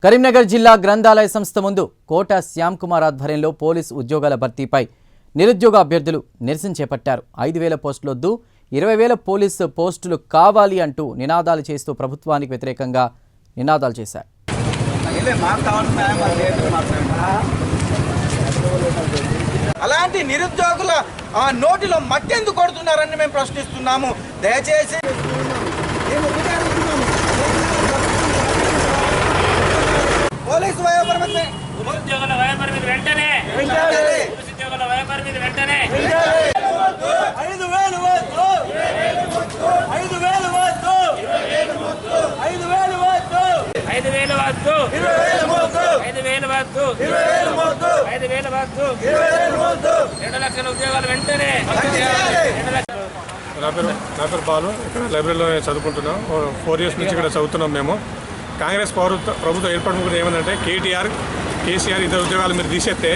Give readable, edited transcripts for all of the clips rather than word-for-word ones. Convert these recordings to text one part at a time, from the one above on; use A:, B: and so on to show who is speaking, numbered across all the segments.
A: కరీంనగర్ జిల్లా గ్రంథాలయ సంస్థ ముందు కోట శ్యామ్ కుమార్ ఆధ్వర్యంలో పోలీసు ఉద్యోగాల భర్తీపై నిరుద్యోగ అభ్యర్థులు నిరసన చేపట్టారు. 5,000 పోస్టులొద్దు, 20,000 పోలీసు పోస్టులు కావాలి అంటూ నినాదాలు చేస్తూ ప్రభుత్వానికి వ్యతిరేకంగా నినాదాలు చేశారు.
B: అలాంటి నిరుద్యోగుల నోటిలో మట్టెందుకు కొడుతున్నారని మేము ప్రశ్నిస్తున్నాము. దయచేసి పోలీసు వయోపరిమితి
C: ఉద్యోగుల వయోపరిమితి వెంటనే 5,000 వెంటనే
B: 5,000 వద్దు 5,000 వద్దు 5,000 వద్దు
C: 5,000 వద్దు
B: 20,000 వద్దు
C: 5,000 వద్దు
B: 20,000 వద్దు
C: 5,000 వద్దు
B: 20,000 వద్దు
C: 2 లక్షల ఉద్యోగాలు వెంటనే.
D: నా పేరు బాలు. ఇక్కడ లైబ్రరీలో చదువుకుంటున్నాం. 4 ఇయర్స్ నుంచి ఇక్కడ చదువుతున్నాం. మేము కాంగ్రెస్ ప్రభుత్వం ఏర్పడిన ఏమంటే కేసీఆర్ 2 ఉద్యోగాలు మీరు తీసేస్తే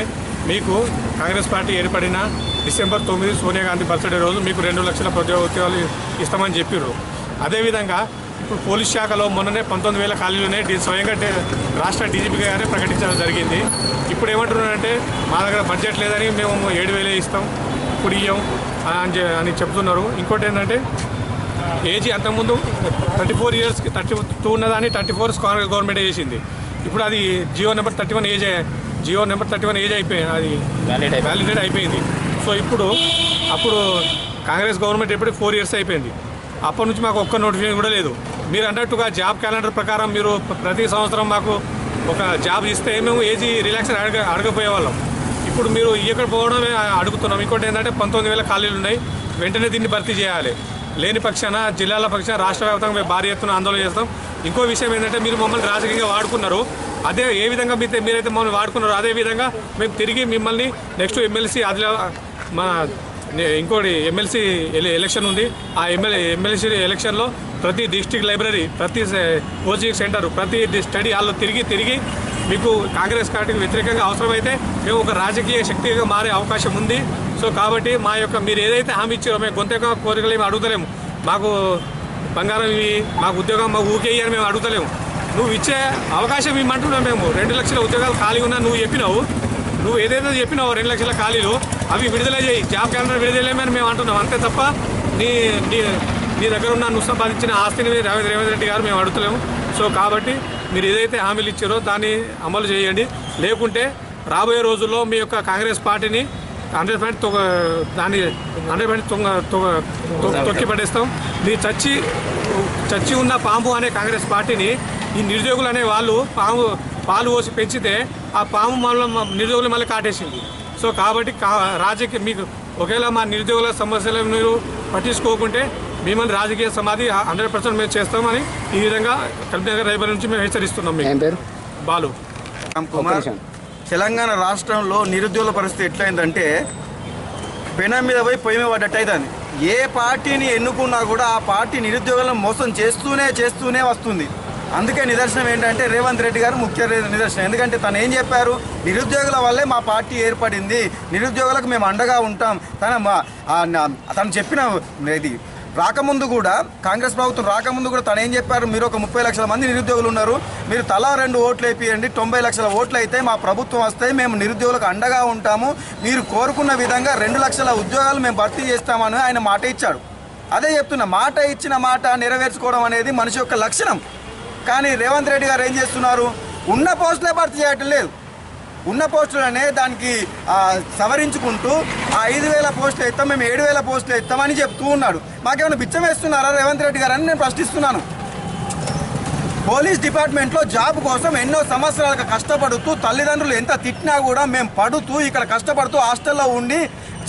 D: మీకు కాంగ్రెస్ పార్టీ ఏర్పడిన డిసెంబర్ 9 సోనియా గాంధీ బర్త్డే రోజు మీకు 2 లక్షల ఉద్యోగాలు ఇస్తామని చెప్పారు. అదేవిధంగా ఇప్పుడు పోలీస్ శాఖలో మొన్ననే 19,000 ఖాళీలునే స్వయంగా రాష్ట్ర డీజీపీ గారే ప్రకటించడం జరిగింది. ఇప్పుడు ఏమంటున్నారంటే మా దగ్గర బడ్జెట్ లేదని మేము 7,000 ఇస్తాం, ఇప్పుడు ఇయ్యం అని చెప్తున్నారు. ఇంకోటి ఏంటంటే ఏజీ అంతకుముందు 34 ఇయర్స్కి 32 ఉన్నదాన్ని 34 కాంగ్రెస్ గవర్నమెంట్ చేసింది. ఇప్పుడు అది జియో నెంబర్ 31 ఏజ్ అయిపోయింది, అది వ్యాలిడేట్ అయిపోయింది. సో అప్పుడు కాంగ్రెస్ గవర్నమెంట్ ఎప్పుడు 4 ఇయర్స్ అయిపోయింది. అప్పటి నుంచి మాకు ఒక్క నోటిఫికేషన్ కూడా లేదు. మీరు అన్నట్టుగా జాబ్ క్యాలెండర్ ప్రకారం మీరు ప్రతి సంవత్సరం మాకు ఒక జాబ్ ఇస్తే మేము ఏజీ రిలాక్స్ అడగపోయేవాళ్ళం. ఇప్పుడు మీరు ఇవ్వకపోవడమే అడుగుతున్నాం. ఇంకోటి ఏంటంటే 19,000 ఖాళీలు ఉన్నాయి, వెంటనే దీన్ని భర్తీ చేయాలి. లేని పక్షాన జిల్లాల పక్షాన రాష్ట్ర వ్యాప్తంగా మేము భారీ ఎత్తున ఆందోళన చేస్తాం. ఇంకో విషయం ఏంటంటే మీరు మమ్మల్ని రాజకీయంగా వాడుకున్నారు. అదే ఏ విధంగా మీరైతే మమ్మల్ని వాడుకున్నారో అదేవిధంగా మేము తిరిగి మిమ్మల్ని నెక్స్ట్ ఎమ్మెల్సీ ఇంకోటి ఎమ్మెల్సీ ఎలక్షన్ ఉంది. ఆ ఎమ్మెల్సీ ఎలక్షన్లో ప్రతి డిస్ట్రిక్ట్ లైబ్రరీ, ప్రతి కోచింగ్ సెంటర్, ప్రతి స్టడీ హాల్లో తిరిగి మీకు కాంగ్రెస్ పార్టీకి వ్యతిరేకంగా అవసరమైతే మేము ఒక రాజకీయ శక్తిగా మారే అవకాశం ఉంది. సో కాబట్టి మీరు ఏదైతే హామీ ఇచ్చారో మేము గొంతెక్క కోరికలు ఏమి అడుగుతలేము. మాకు బంగారం ఇవి, మాకు ఉద్యోగం మాకు ఊకేయి అని మేము అడుగుతలేము. నువ్వు ఇచ్చే అవకాశం ఇమ్మంటున్నావు. మేము 2 లక్షల ఉద్యోగాలు ఖాళీ ఉన్నా నువ్వు ఏదైతే చెప్పినావో 2 లక్షల ఖాళీలు అవి విడుదల చేయి, జాబ్ క్యాలెండర్ విడుదల చేయమని మేము అంటున్నాం. అంతే తప్ప నీ దగ్గర ఉన్న నువ్వు సంపాదించిన ఆస్తిని రేవంత్ రెడ్డి గారు మేము అడుగుతలేము. సో కాబట్టి మీరు ఏదైతే హామీలు ఇచ్చారో దాన్ని అమలు చేయండి. లేకుంటే రాబోయే రోజుల్లో మీ యొక్క కాంగ్రెస్ పార్టీని 100% తొక్కి పడేస్తాం. మీరు చచ్చి ఉన్న పాము అనే కాంగ్రెస్ పార్టీని ఈ నిరుద్యోగులు అనే వాళ్ళు పాలు పోసి పెంచితే ఆ పాము నిరుద్యోగులు మళ్ళీ కాటేసింది. సో కాబట్టి మీకు ఒకవేళ మా నిరుద్యోగుల సమస్యలను మీరు పట్టించుకోకుంటే మిమ్మల్ని రాజకీయ సమాధి 100% మేము చేస్తామని ఈ విధంగా కరీంనగర్ లైబ్రరీ నుంచి మేము హెచ్చరిస్తున్నాం. మీకు బాలు.
B: తెలంగాణ రాష్ట్రంలో నిరుద్యోగుల పరిస్థితి ఎట్లయిందంటే పెనం మీద పోయి పొయ్యి మీద పడ్డట్టు అవుతుంది. ఏ పార్టీని ఎన్నుకున్నా కూడా ఆ పార్టీ నిరుద్యోగులను మోసం చేస్తూనే వస్తుంది. అందుకే నిదర్శనం ఏంటంటే రేవంత్ రెడ్డి గారు ముఖ్య నిదర్శనం. ఎందుకంటే తను ఏం చెప్పారు, నిరుద్యోగుల వల్లే మా పార్టీ ఏర్పడింది, నిరుద్యోగులకు మేము అండగా ఉంటాం. తను చెప్పిన ఇది రాకముందు కూడా, కాంగ్రెస్ ప్రభుత్వం రాకముందు కూడా తను ఏం చెప్పారు, మీరు ఒక 30 లక్షల మంది నిరుద్యోగులు ఉన్నారు, మీరు తలా 2 ఓట్లు వేపియండి, 90 లక్షల ఓట్లు అయితే మా ప్రభుత్వం వస్తే మేము నిరుద్యోగులకు అండగా ఉంటాము, మీరు కోరుకున్న విధంగా 2 లక్షల ఉద్యోగాలు మేము భర్తీ చేస్తామని ఆయన మాట ఇచ్చాడు. అదే చెప్తున్నా, మాట ఇచ్చిన మాట నెరవేర్చుకోవడం అనేది మనిషి యొక్క లక్షణం. కానీ రేవంత్ రెడ్డి గారు ఏం చేస్తున్నారు, ఉన్న పోస్టులే భర్తీ చేయటం లేదు. ఉన్న పోస్టులనే దానికి సవరించుకుంటూ 5,000 పోస్టులు ఇస్తాం, మేము 7,000 పోస్టులు ఇస్తామని చెప్తూ ఉన్నాడు. మాకేమైనా బిచ్చం వేస్తున్నారా రేవంత్ రెడ్డి గారు అని నేను ప్రశ్నిస్తున్నాను. పోలీస్ డిపార్ట్మెంట్లో జాబ్ కోసం ఎన్నో సంవత్సరాలుగా కష్టపడుతూ తల్లిదండ్రులు ఎంత తిట్టినా కూడా మేము పడుతూ ఇక్కడ కష్టపడుతూ హాస్టల్లో ఉండి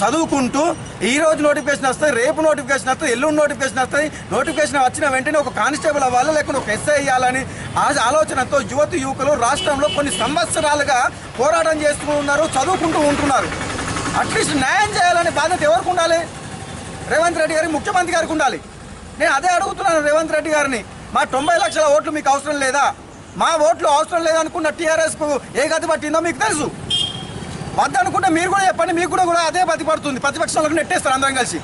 B: చదువుకుంటూ ఈ రోజు నోటిఫికేషన్ వస్తాయి, రేపు నోటిఫికేషన్ వస్తాయి, ఎల్లుండి నోటిఫికేషన్ వస్తాయి, నోటిఫికేషన్ వచ్చిన వెంటనే ఒక కానిస్టేబుల్ అవ్వాలి, లేకుంటే ఒక ఎస్ఐ అయ్యాలని ఆలోచనతో యువకులు రాష్ట్రంలో కొన్ని సంవత్సరాలుగా పోరాటం చేస్తూ ఉన్నారు, చదువుకుంటూ ఉంటున్నారు. అట్లీస్ట్ న్యాయం చేయాలనే బాధ్యత ఎవరికి ఉండాలి? రేవంత్ రెడ్డి గారికి, ముఖ్యమంత్రి గారికి ఉండాలి. నేను అదే అడుగుతున్నాను రేవంత్ రెడ్డి గారిని. మా 90 లక్షల ఓట్లు మీకు అవసరం లేదా? మా ఓట్లు అవసరం లేదనుకున్న టీఆర్ఎస్కు ఏ గతి పట్టిందో మీకు తెలుసు. వద్దనుకుంటే మీరు కూడా చెప్పండి, మీకు కూడా అదే గతి పడుతుంది. ప్రతిపక్షాలకు నెట్టేస్తారు అందరం కలిసి.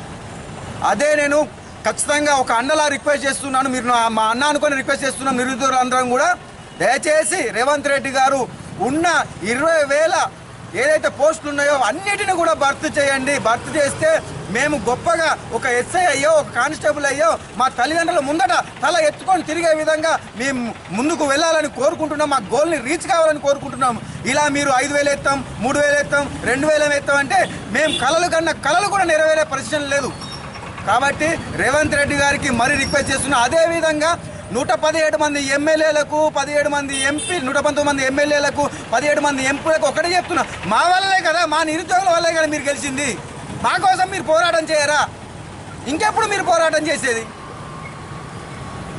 B: అదే నేను ఖచ్చితంగా ఒక అన్నలా రిక్వెస్ట్ చేస్తున్నాను. మీరు మా అన్న అనుకొని రిక్వెస్ట్ చేస్తున్నాం. నిరుద్యోగులందరం కూడా దయచేసి రేవంత్ రెడ్డి గారు ఉన్న 20,000 ఏదైతే పోస్టులు ఉన్నాయో అన్నిటిని కూడా భర్తీ చేయండి. భర్తీ చేస్తే మేము గొప్పగా ఒక ఎస్ఐ అయ్యో ఒక కానిస్టేబుల్ అయ్యో మా తల్లిదండ్రుల ముందట తల ఎత్తుకొని తిరిగే విధంగా మేము ముందుకు వెళ్ళాలని కోరుకుంటున్నాం. మా గోల్ని రీచ్ కావాలని కోరుకుంటున్నాం. ఇలా మీరు 5,000 ఎత్తాం, 3,000 ఎత్తాం, 2,000 ఎత్తాం అంటే మేము కళలు కూడా నెరవేరే పరిస్థితి లేదు. కాబట్టి రేవంత్ రెడ్డి గారికి మరీ రిక్వెస్ట్ చేస్తున్నాం. అదేవిధంగా 117 మంది ఎమ్మెల్యేలకు 17 మంది ఎంపీ 119 మంది ఎమ్మెల్యేలకు 17 మంది ఎంపీలకు ఒకటే చెప్తున్నా, మా వల్లే కదా, మా నిరుద్యోగుల వల్లే కదా మీరు గెలిచింది. మా కోసం మీరు పోరాటం చేయరా? ఇంకెప్పుడు మీరు పోరాటం చేసేది?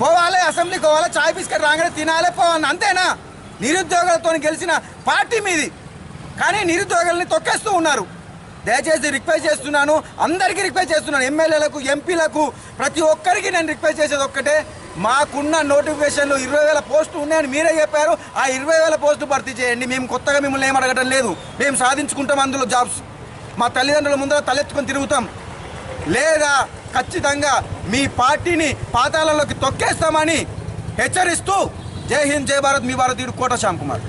B: పోవాలి, అసెంబ్లీకి పోవాలి, చాయ్ బిస్కెట్ రాగానే తినాలి, పోవాలి, అంతేనా? నిరుద్యోగులతో గెలిచిన పార్టీ మీది, కానీ నిరుద్యోగుల్ని తొక్కేస్తూ ఉన్నారు. దయచేసి రిక్వెస్ట్ చేస్తున్నాను, అందరికీ రిక్వెస్ట్ చేస్తున్నాను, ఎమ్మెల్యేలకు ఎంపీలకు ప్రతి ఒక్కరికి నేను రిక్వెస్ట్ చేసేది ఒక్కటే, మాకున్న నోటిఫికేషన్లు 20,000 పోస్టులు ఉన్నాయని మీరే చెప్పారు. ఆ 20,000 పోస్టులు భర్తీ చేయండి. మేము కొత్తగా మిమ్మల్ని ఏం అడగటం లేదు. మేము సాధించుకుంటాం అందులో జాబ్స్. మా తల్లిదండ్రుల ముందర తలెత్తుకొని తిరుగుతాం. లేదా ఖచ్చితంగా మీ పార్టీని పాతాళంలోకి తొక్కేస్తామని హెచ్చరిస్తూ జై హింద్, జై భారత్, మీ భారతీయుడు కోట శ్యామ్ కుమార్.